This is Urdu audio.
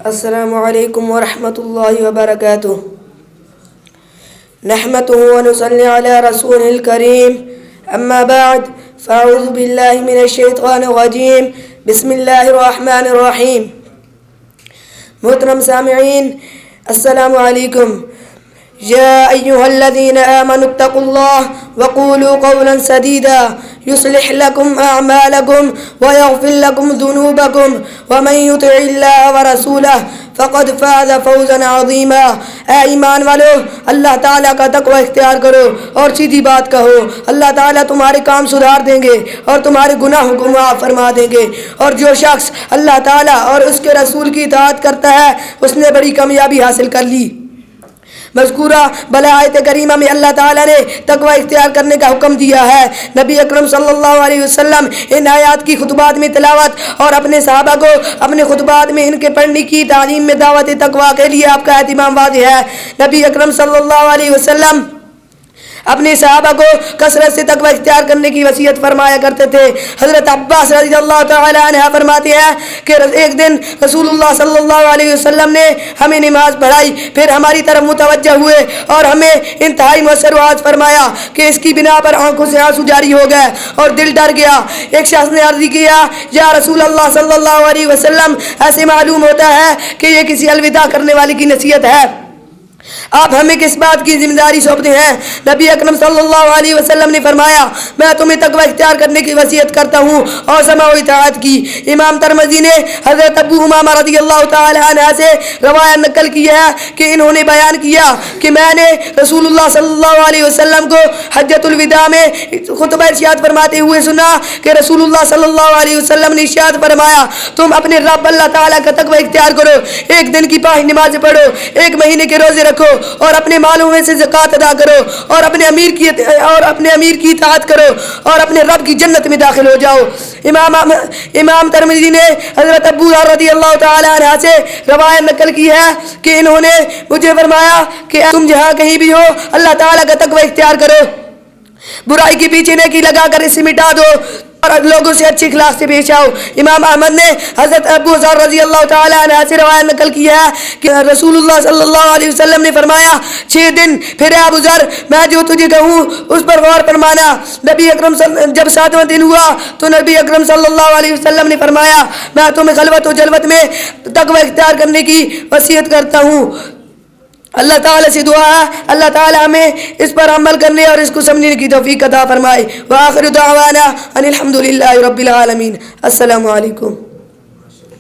السلام علیکم ورحمۃ اللہ وبرکاتہ نحمده ونصلي على رسوله الكريم اما بعد فاعوذ باللہ من الشیطان الرجیم بسم اللہ الرحمن الرحیم. محترم سامعین السلام علیکم. يا أيها الذين آمنوا اتقوا الله وقولوا قولا سديدا يصلح لكم أعمالكم ويغفر لكم ذنوبكم ومن يطع الله ورسوله فقد فاز فوزا عظيما. اے ایمان والو، اللہ تعالیٰ کا تقوی اختیار کرو اور سیدھی بات کہو. اللہ تعالیٰ تمہارے کام سدھار دیں گے اور تمہارے گناہوں کو معاف فرما دیں گے. اور جو شخص اللہ تعالیٰ اور اس کے رسول کی اطاعت کرتا ہے اس نے بڑی کامیابی حاصل کر لی. مذکورہ آیت کریمہ میں اللہ تعالیٰ نے تقوی اختیار کرنے کا حکم دیا ہے. نبی اکرم صلی اللہ علیہ وسلم ان آیات کی خطبات میں تلاوت اور اپنے صحابہ کو اپنے خطبات میں ان کے پڑھنے کی تعلیم میں دعوت تقوی کے لیے آپ کا اہتمام واضح ہے. نبی اکرم صلی اللہ علیہ وسلم اپنے صحابہ کو کثرت سے تقوی اختیار کرنے کی وصیت فرمایا کرتے تھے. حضرت عباس رضی اللہ تعالی عنہ فرماتے ہیں کہ ایک دن رسول اللہ صلی اللہ علیہ وسلم نے ہمیں نماز پڑھائی، پھر ہماری طرف متوجہ ہوئے اور ہمیں انتہائی مؤثر وعظ فرمایا کہ اس کی بنا پر آنکھوں سے آنسو جاری ہو گئے اور دل ڈر گیا. ایک شخص نے عرض کیا، یا رسول اللہ صلی اللہ علیہ وسلم، ایسے معلوم ہوتا ہے کہ یہ کسی الوداع کرنے والے کی نصیحت ہے، آپ ہمیں کس بات کی ذمہ داری سونپتے ہیں؟ نبی اکرم صلی اللہ علیہ وسلم نے فرمایا، میں تمہیں تقوی اختیار کرنے کی وصیت کرتا ہوں اور سماع و اطاعت کی. امام ترمذی نے حضرت ابو امامہ رضی اللہ تعالی عنہ سے روایت نقل کی ہے کہ انہوں نے بیان کیا کہ میں نے رسول اللہ صلی اللہ علیہ وسلم کو حجۃ الوداع میں خطبہ ارشاد فرماتے ہوئے سنا کہ رسول اللہ صلی اللہ علیہ وسلم نے ارشاد فرمایا، تم اپنے رب اللہ تعالیٰ کا تقوی اختیار کرو، ایک دن کی 5 نمازیں پڑھو، 1 مہینے کے روزے رکھو اور اپنے مالوں میں سے زکوٰۃ ادا کرو اور اپنے امیر کی اطاعت کرو اور اپنے رب کی جنت میں داخل ہو جاؤ. امام ترمذی نے حضرت ابو رضی اللہ تعالی عنہ سے روایت نقل کی ہے کہ انہوں نے مجھے فرمایا کہ تم جہاں کہیں بھی ہو اللہ تعالیٰ کا تقوی اختیار کرو، برائی کے پیچھے نیکی لگا کر اسے مٹا دو اور لوگوں سے اچھی اخلاق سے پیش آؤ. امام احمد نے حضرت ابو ذر رضی اللہ تعالی عنہ سے روایت نقل کی ہے کہ رسول اللہ صلی اللہ علیہ وسلم نے فرمایا، 6 دن پھر ابو ذر میں جو تجھے کہوں اس پر غور فرمانا. نبی اکرم جب 7واں دن ہوا تو نبی اکرم صلی اللہ علیہ وسلم نے فرمایا، میں تمہیں خلوت و جلوت میں تقوی اختیار کرنے کی وصیت کرتا ہوں. اللہ تعالیٰ سے دعا ہے اللہ تعالیٰ ہمیں اس پر عمل کرنے اور اس کو سمجھنے کی توفیق عطا فرمائے. وآخر دعوانا ان الحمد للہ رب العالمین. السلام علیکم.